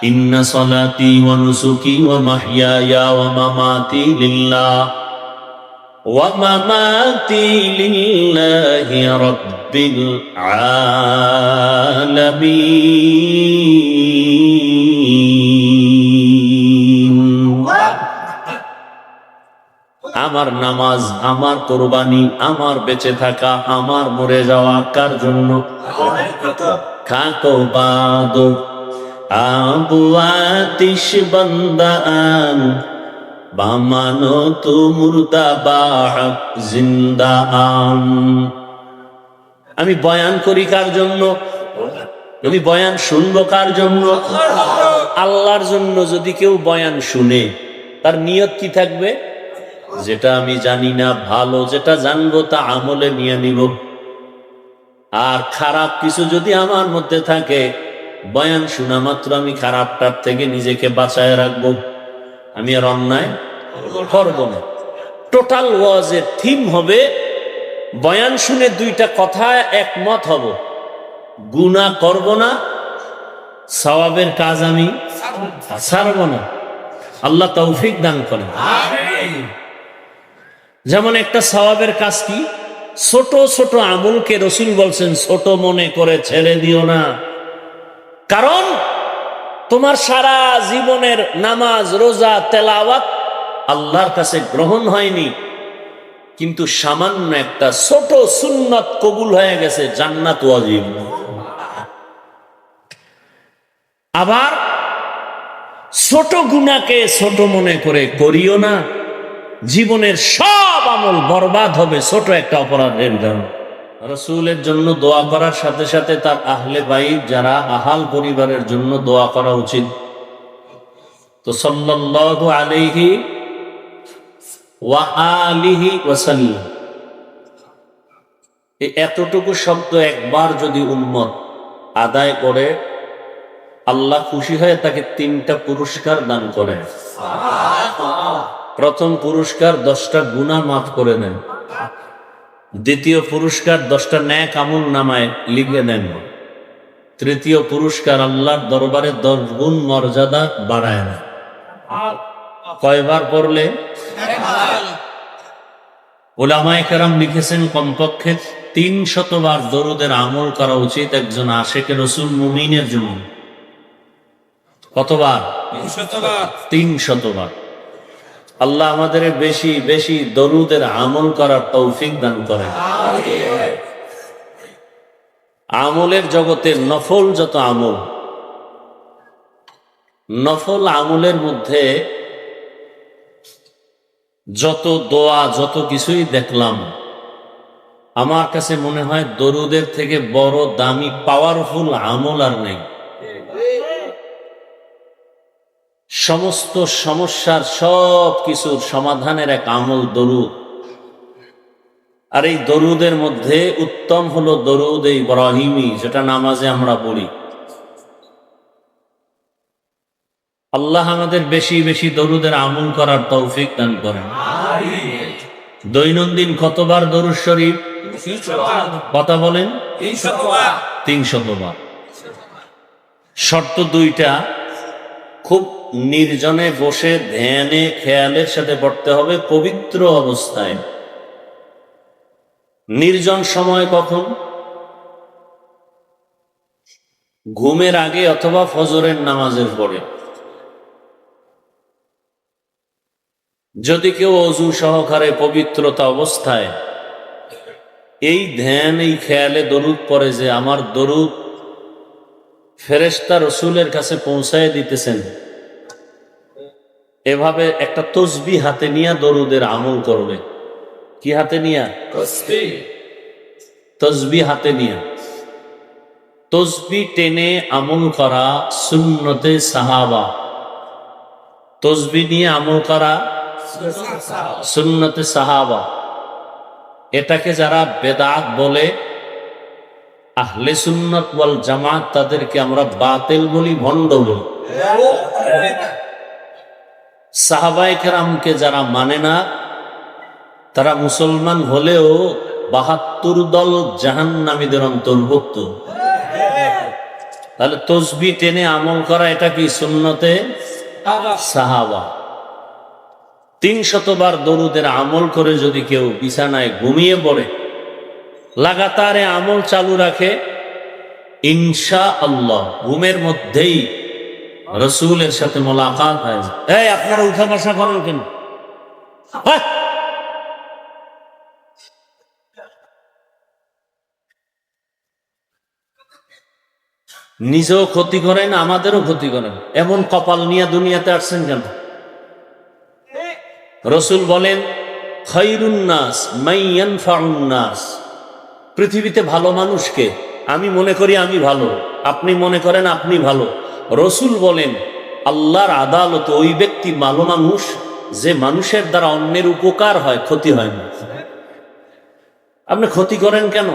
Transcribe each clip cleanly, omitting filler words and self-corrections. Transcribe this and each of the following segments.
ইন্না সালাতি ওয়া নুসুকি ওয়া মাহইয়ায়া ওয়া মামাতি লিল্লাহ ওয়া মামাতি লিল্লাহি রাব্বিল আলামিন। আমার নামাজ, আমার কোরবানি, আমার বেঁচে থাকা, আমার মরে যাওয়া কার জন্য? খাকো বাদো আবু আতিশ বান্দান বামানো তু মুর্দা বাহক জিন্দা আন। আমি বয়ান করি কার জন্য? আমি বয়ান শুনবো কার জন্য? আল্লাহর জন্য। যদি কেউ বয়ান শুনে, তার নিয়ত কি থাকবে? যেটা আমি জানি না ভালো, যেটা জানবো তা আমলে নিয়ে নিব। আর খারাপ কিছু যদি আমার মধ্যে থাকে, বয়ান শোনা মাত্র আমি খারাপটার থেকে নিজেকে বাঁচায় রাখবো। আমি আর অন্যায় করব না। টোটাল ওয়াজের থিম হবে, বয়ান শুনে দুইটা কথা একমত হব, গুনাহ করব না, সওয়াবের কাজ আমি ছাড়ব না। আল্লাহ তৌফিক দান করেন। যেমন একটা সওয়াবের কাজ কি? ছোট ছোট আমলকে রসুল বলছেন ছোট মনে করে ছেড়ে দিও না। কারণ তোমার সারা জীবনের নামাজ, রোজা, তেলাওয়াত আল্লাহর কাছে গ্রহণ হয়নি, কিন্তু সামান্য একটা ছোট সুন্নাত কবুল হয়ে গেছে, জান্নাত ওয়াজিব। আবার ছোট গুনাহকে ছোট মনে করে করিও না, জীবনের সব আমল বরবাদ হবে ছোট একটা অপরাধের কারণে। রাসূলের জন্য দোয়া করার সাথে সাথে তার আহলে বাইত, যারা আহাল পরিবারের জন্য দোয়া করা উচিত। তো সাল্লাল্লাহু আলাইহি ওয়া আলিহি ওয়াসাল্লাম, এই এতটুকু শব্দ একবার যদি উম্মত আদায় করে, আল্লাহ খুশি হয়ে তাকে 3টা পুরস্কার দান করে। প্রথম পুরস্কার 10টা গুনাহ মাফ করে দেন। দ্বিতীয় পুরস্কার 10টা নেক আমল নামায় লিখে দেন। তৃতীয় পুরস্কার আল্লাহর দরবারে 10 গুণ মর্যাদা বাড়ায় না। কয়বার পড়লে? উলামায়ে কেরাম লিখেছেন কমপক্ষে 300 বার দরুদের আমল করা উচিত একজন আশিকে রাসূল মুমিনের জন্য। কতবার? 300 বার। আল্লাহ আমাদের বেশি বেশি দরুদের আমল করার তৌফিক দান করেন। আমলের জগতের নফল যত আমল, নফল আমলের মধ্যে যত দোয়া, যত কিছুই দেখলাম, আমার কাছে মনে হয় দরুদের থেকে বড় দামি পাওয়ারফুল আমল আর নেই। সমস্ত সমস্যার, সব কিছুর সমাধানের এক আমল দরুদ। আর এই দরুদের মধ্যে উত্তম হলো দরুদ ইব্রাহিমী, যেটা নামাজে আমরা পড়ি। আল্লাহ আমাদের বেশি বেশি দরুদের আমল করার তৌফিক দান করেন। দৈনন্দিন কতবার দরুদ শরীফ? কথা বলেন। 300 বার। শর্ত 2টা, খুব নির্জনে বসে ধ্যানে খেয়ালের সাথে পড়তে হবে, পবিত্র অবস্থায়। নির্জন সময় কখন? ঘুমের আগে অথবা ফজরের নামাজের পরে। যদি কেউ ওযু সহকারে পবিত্রতা অবস্থায় এই ধ্যান, এই খেয়ালে দরুদ পড়ে যে আমার দরুদ ফেরেশতা রসুলের কাছে পৌঁছায় দিতেছেন, এভাবে একটা তসবিহ হাতে নিয়ে দরুদের আমল করবে। কি হাতে নিয়ে? তসবিহ হাতে নিয়ে। তসবিহ টেনে আমল করা সুন্নতে সাহাবা। তসবিহ নিয়ে আমল করা সুন্নতে সাহাবা। এটাকে যারা বেদাত বলে, আহলে সুন্নাত ওয়াল জামাত তাদেরকে আমরা বাতিল বলি, ভণ্ড বলি। সাহাবায়ে কেরামকে যারা মানে না, তারা মুসলমান হলেও 72 দল জাহান্নামীদের অন্তর্ভুক্ত। তাহলে তসবিহ টেনে আমল করা এটা কি সুন্নতে সাহাবা। 300 বার দরুদের আমল করে যদি কেউ বিছানায় ঘুমিয়ে পড়ে, লাগাতার আমল চালু রাখে, ইনশাআল্লাহ ঘুমের মধ্যেই রসুলের সাথে মোলাকাত হয়। এই আপনারা উঠা বসা করেন কেন? নিজেও ক্ষতি করেন, আমাদেরও ক্ষতি করেন। এমন কপাল নিয়ে দুনিয়াতে আসছেন কেন? রসুল বলেন, খায়রুন নাস মান ইয়ানফাউন নাস, পৃথিবীতে ভালো মানুষকে, আমি মনে করি আমি ভালো, আপনি মনে করেন আপনি ভালো। রসুল বলেন, আল্লাহর আদালত ওই ব্যক্তি ভালো মানুষ যে মানুষের দ্বারা অন্যের উপকার হয়, ক্ষতি হয় না। আপনি ক্ষতি করেন কেন?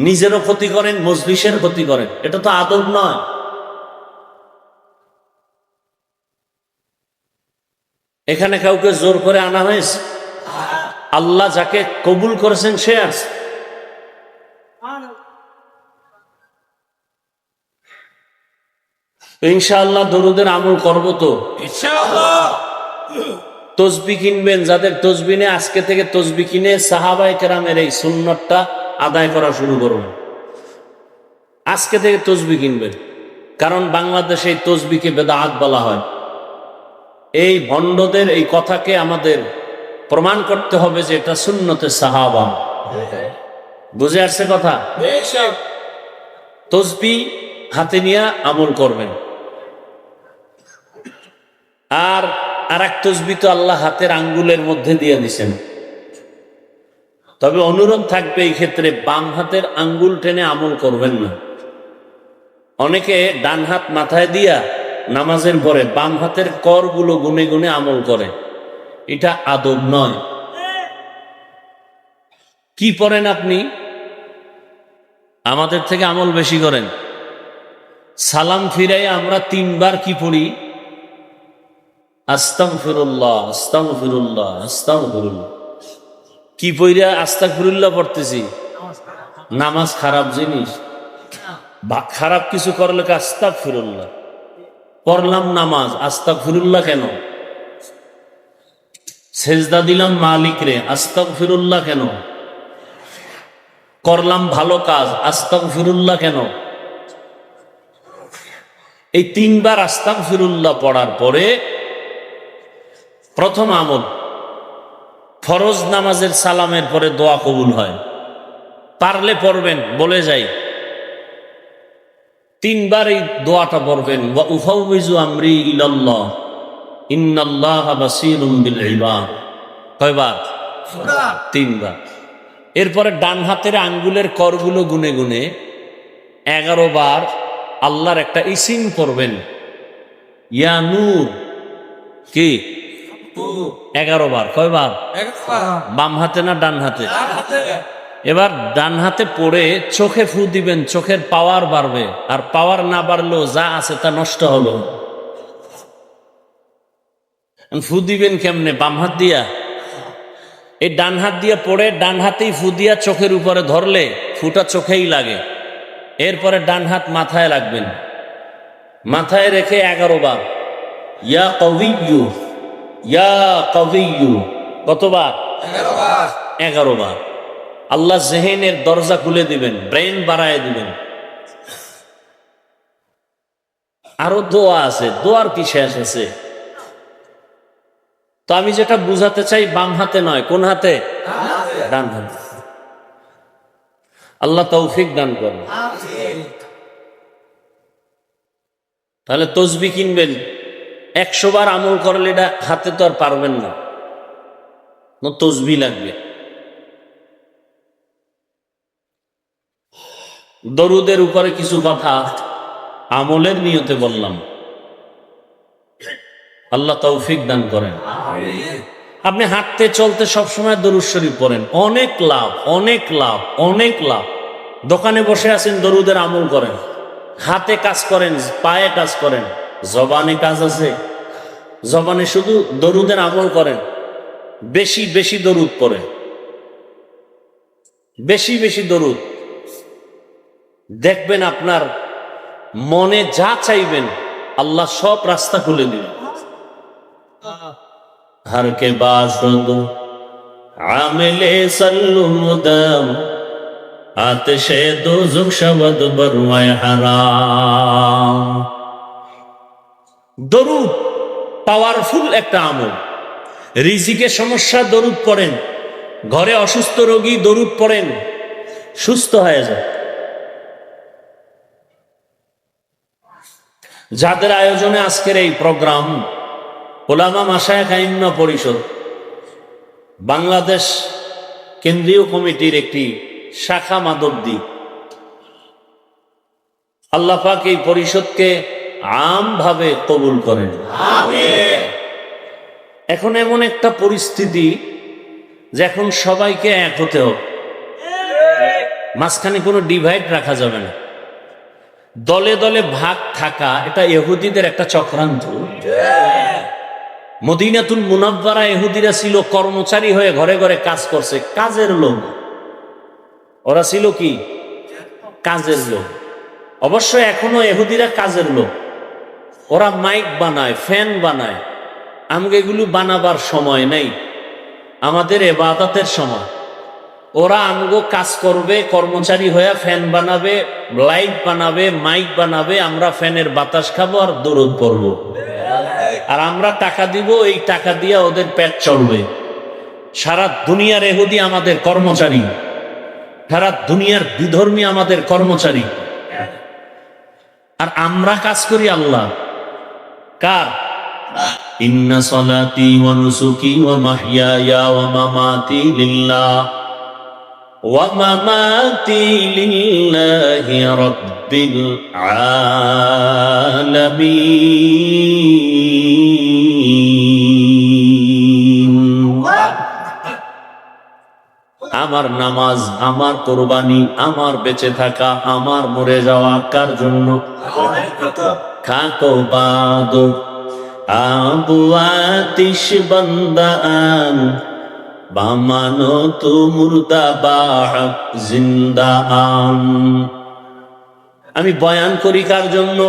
নিজেরও ক্ষতি করেন, মজলিসের ক্ষতি করেন, এটা তো আদব নয়। এখানে কাউকে জোর করে আনা হয়েছে? আল্লাহ যাকে কবুল করেছেন সে আছে। ইনশাআল্লাহ দরুদের আমল করব তো ইনশাআল্লাহ। তসবিহ কিনবেন, যাদের তসবিহ নেই আজকে থেকে তসবিহ কিনে সাহাবায়ে কেরামের এই সুন্নতটা আদায় করা শুরু করুন। আজকে থেকে তসবিহ কিনবেন, কারণ বাংলাদেশে এই তসবিহকে বেদাত বলা হয়। এই ভণ্ডদের এই কথাকে আমাদের প্রমাণ করতে হবে যে এটা সুন্নতে সাহাবা। বুঝে আসছে কথা? তসবিহ হাতে নিয়ে আমল করবেন। আর এক তসবিহ তো আল্লাহ হাতের আঙ্গুলের মধ্যে দিয়ে দিছেন। তবে অনুরোধ থাকবে এই ক্ষেত্রে, বাম হাতের আঙ্গুল টেনে আমল করবেন না। অনেকে ডান হাত মাথায় দিয়া নামাজের পরে বাম হাতের করগুলো গুনে গুনে আমল করে, এটা আদব নয়। কি পড়েন আপনি? আমাদের থেকে আমল বেশি করেন। সালাম ফিরাই আমরা 3 বার কি পড়ি? আস্তাগফিরুল্লাহ, আস্তাগফিরুল্লাহ, আস্তাগফিরুল্লাহ। কি পইরা আস্তাগফিরুল্লাহ পড়তেছি? নামাজ খারাপ জিনিস, খারাপ কিছু করলে আস্তাগফিরুল্লাহ। পড়লাম নামাজ, আস্তাগফিরুল্লাহ কেন? সেজদা দিলাম মালিক রে, আস্তাগফিরুল্লাহ কেন? করলাম ভালো কাজ, আস্তাগফিরুল্লাহ কেন? এই 3 বার আস্তাগফিরুল্লাহ পড়ার পরে প্রথম আমল, ফরজ নামাজের সালামের পরে দোয়া কবুল হয়। পারলে পড়বেন, বলে যাই 3 বার এই দোয়াটা পড়বেন, ওয়া উফাউযু আমরি ইলাল্লাহ ইন্নাল্লাহা বাসীরুম বিল ইবাদ। কয়বার? 3 বার। এরপরে ডান হাতের আঙ্গুলের করগুলো গুনে গুনে 11 বার আল্লাহর একটা ইসিম পড়বেন, ইয়া নূর। কি? 11 বার। কয়বার? বাম হাতে না ডান হাতে? এবার ডান হাতে পড়ে চোখে ফু দিবেন, চোখের পাওয়ার বাড়বে। আর পাওয়ার না বাড়লেও যা আছে তা নষ্ট হলো। ফু দিবেন কেমনে? বাম হাত দিয়া। এই ডান হাত দিয়া পড়ে ডান হাতেই ফু দিয়া চোখের উপরে ধরলে ফুটা চোখেই লাগে। এরপরে ডান হাত মাথায় রাখবেন, মাথায় রেখে 11 বার ইয়া কবিয়্যু, ইয়া কবিয়্যু। কতবার? 11 বার। আল্লাহ জেহেনের দরজা খুলে দিবেন, ব্রেন বাড়ায় দিবেন। আরো দোয়া আছে, দোয়ার কি শেষ আছে? তো আমি যেটা বুঝাতে চাই, বাম হাতে নয়, কোন হাতে? ডান হাতে। আল্লাহ তৌফিক দান করেন। তাহলে তসবিহ কিনবেন, 100 বার আমল করলে এটা হাতে তো আর পারবেন না, তসবিহ লাগবে। দরুদের উপরে কিছু কথা আমলের নিয়তে বললাম, আল্লাহ তৌফিক দান করেন। আপনি হাঁটতে চলতে সবসময় দরুদ শরীফ পড়েন, অনেক লাভ, অনেক লাভ, অনেক লাভ। দোকানে বসে আছেন, দরুদের আমল করেন। হাতে কাজ করেন, পায়ে কাজ করেন, জবানে কাজ আছে, জবানে শুধু দরুদের আমল করেন। বেশি বেশি দরুদ পড়েন, বেশি বেশি দরুদ। দেখবেন আপনার মনে যা চাইবেন আল্লাহ সব রাস্তা খুলে দিবেন। हर के बासुद आमिले सल्लु मुदम आतिशे दोज़ख शबद बरवाए হারাম। দরুদ পাওয়ারফুল একটা আমল। রিজিকে সমস্যা, দরুদ পড়েন। ঘরে অসুস্থ রোগী, দরুদ পড়েন, সুস্থ হয়ে যায়। যাদের আয়োজনে আজকের এই প্রোগ্রাম, উলামা মাশায়েখ আইম্মা পরিষদ বাংলাদেশ কেন্দ্রীয় কমিটির একটি শাখা মাধবদী, আল্লাহ পাক এই পরিষদকে আমভাবে কবুল করেন। এখন এমন একটা পরিস্থিতি যে এখন সবাইকে এক হতে হবে, মাঝখানে কোনো ডিভাইড রাখা যাবে না। দলে দলে ভাগ থাকা এটা ইহুদিদের একটা চক্রান্ত। মদিনাতুল মুনাব্বারা ইহুদিরা ছিল কর্মচারী হয়ে ঘরে ঘরে কাজ করছে, কাজের লোক। ওরা ছিল কি? কাজের লোক। অবশ্য এখনো ইহুদিরা কাজের লোক। ওরা মাইক বানায়, ফ্যান বানায়। আমাকে এগুলো বানাবার সময় নেই, আমাদের ইবাদতের সময়। ওরা আমগো কাজ করবে, কর্মচারী হয়ে ফ্যান বানাবে, লাইট বানাবে, মাইক বানাবে, আমরা ফ্যানের বাতাস খাবো আর দরুদ পড়বো। আর আমরা টাকা দিব, এই টাকা দিয়ে ওদের পেট চলবে। সারা দুনিয়ার ইহুদি আমাদের কর্মচারী, সারা দুনিয়ার বিধর্মী আমাদের কর্মচারী। আর আমরা কাজ করি আল্লাহ কার? ইন্না সলাতি ওয়া নুসুকি ওয়া মাহইয়ায়া ওয়া মামাতি লিল্লাহ ওয়া মামাতি লিল্লাহি রাব্বিল আলামিন। আমার নামাজ, আমার কোরবানি, আমার বেঁচে থাকা, আমার মরে যাওয়া কার জন্য? খাকো বাদো আবু আতিশ বন্দান বামানো তু মুর্দা বাহক জিন্দান। আমি বয়ান করি কার জন্য?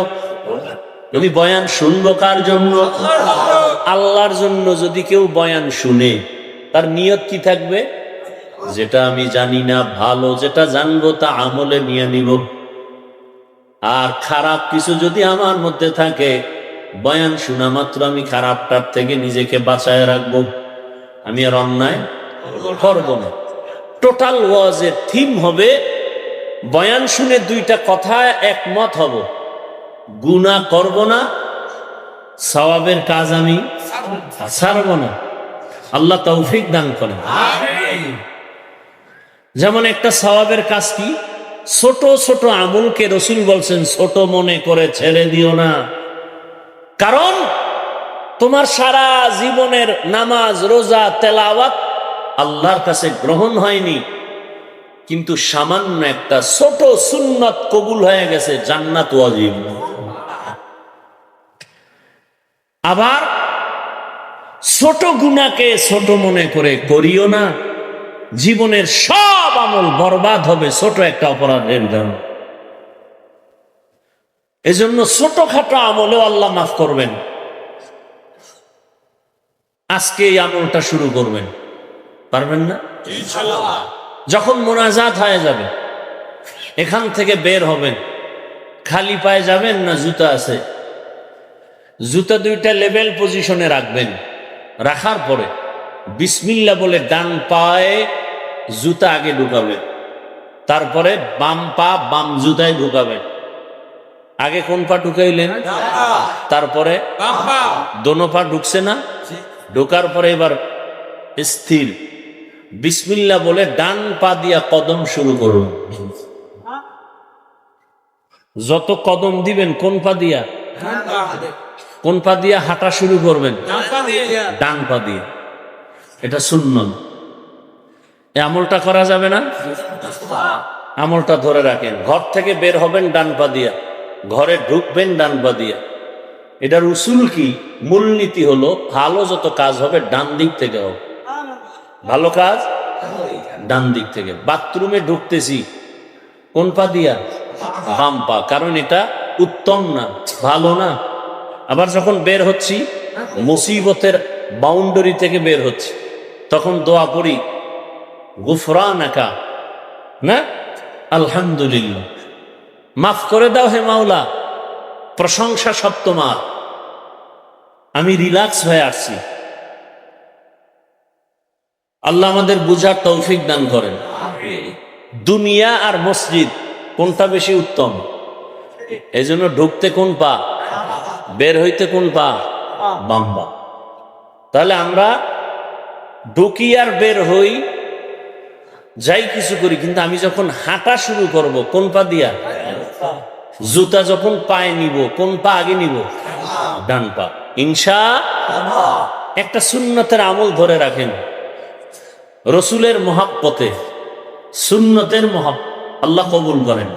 আমি বয়ান শুনবো কার জন্য? আল্লাহর জন্য। যদি কেউ বয়ান শুনে, তার নিয়ত কি থাকবে? যেটা আমি জানি না ভালো, যেটা জানবো তা আমলে নিয়ে নিব। আর খারাপ কিছু যদি আমার মধ্যে থাকে, বয়ান শোনা মাত্র আমি খারাপটার থেকে নিজেকে বাঁচায় রাখবো। আমি আর অন্যায় করব না। টোটাল ওয়াজের থিম হবে, বয়ান শুনে দুইটা কথা একমত হব, গুনাহ করব না, সওয়াবের কাজ আমি ছাড়ব না। আল্লাহ তৌফিক দান করেন। যেমন একটা সওয়াবের কাজ কি? ছোট ছোট আমলকে রাসূল বলছেন ছোট মনে করে ছেড়ে দিও না। কারণ তোমার সারা জীবনের নামাজ, রোজা, তেলাওয়াত আল্লাহর কাছে গ্রহণ হয়নি, কিন্তু সামান্য একটা ছোট সুন্নাত কবুল হয়ে গেছে, জান্নাত ওয়াজিব। আবার ছোট গুনাহকে ছোট মনে করে করিও না, জীবনের সব আমল বরবাদ হবে ছোট একটা অপরাধের জন্য। এজন্য ছোটখাটো আমলেও আল্লাহ মাফ করবেন। আজকে এই আমলটা শুরু করবেন, পারবেন না? ইনশাআল্লাহ। যখন মোনাজাত হয়ে যাবে, এখান থেকে বের হবেন, খালি পায়ে যাবেন না জুতা আছে? জুতা দুইটা লেভেল পজিশনে রাখবেন। রাখার পরে বিসমিল্লাহ বলে ডান পায়ে জুতা আগে ঢুকাবেন, তারপরে বাম পা বাম জুতায় ঢুকাবেন। আগে কোন পা ঢুকাইলেন? তারপরে দোনো পা ঢুকছে না? ঢোকার পরে এবার স্থির বিসমিল্লাহ বলে ডান পা দিয়া কদম শুরু করুন। যত কদম দিবেন কোন পা দিয়া? কোন পা দিয়া হাঁটা শুরু করবেন? ডান পা দিয়ে। এটা সুন্নাত। এই আমলটা করা যাবে না? আমলটা ধরে রাখেন। ঘর থেকে বের হবেন ডান পা দিয়া, ঘরে ঢুকবেন ডান পা দিয়া। এটার উসুল কি? মূলনীতি হলো ভালো যত কাজ হবে ডান দিক থেকে হবে। ভালো কাজ ডান দিক থেকে। বাথরুমে ঢুকতেছি কোন পা দিয়া? বাম পা, কারণ এটা উত্তম না, ভালো না। আবার যখন বের হচ্ছি মুসিবতের বাউন্ডারি থেকে বের হচ্ছে, তখন দোয়া পড়ি গুফরানাকা, না আলহামদুলিল্লাহ, মাফ করে দাও হে মাওলা, প্রশংসা সব তোমার, আমি রিল্যাক্স হয়ে আসছি। আল্লাহ আমাদের বুঝার তৌফিক দান করেন। দুনিয়া আর মসজিদ কোনটা বেশি উত্তম? এই জন্য ঢুকতে কোন পা, বের হইতে কোন পা? বাম পা। তাহলে আমরা ঢুকি আর বের হই, যাই কিছু করি, কিন্তু আমি যখন হাঁটা শুরু করব কোন পা দিয়া? জুতা যখন পায়ে নিব কোন পা আগে নিব? ডান পা। ইনশাআল্লাহ একটা সুন্নতের আমল ধরে রাখেন, রসুলের মহাব্বতে, সুন্নতের মহাব্বত আল্লাহ কবুল করেন।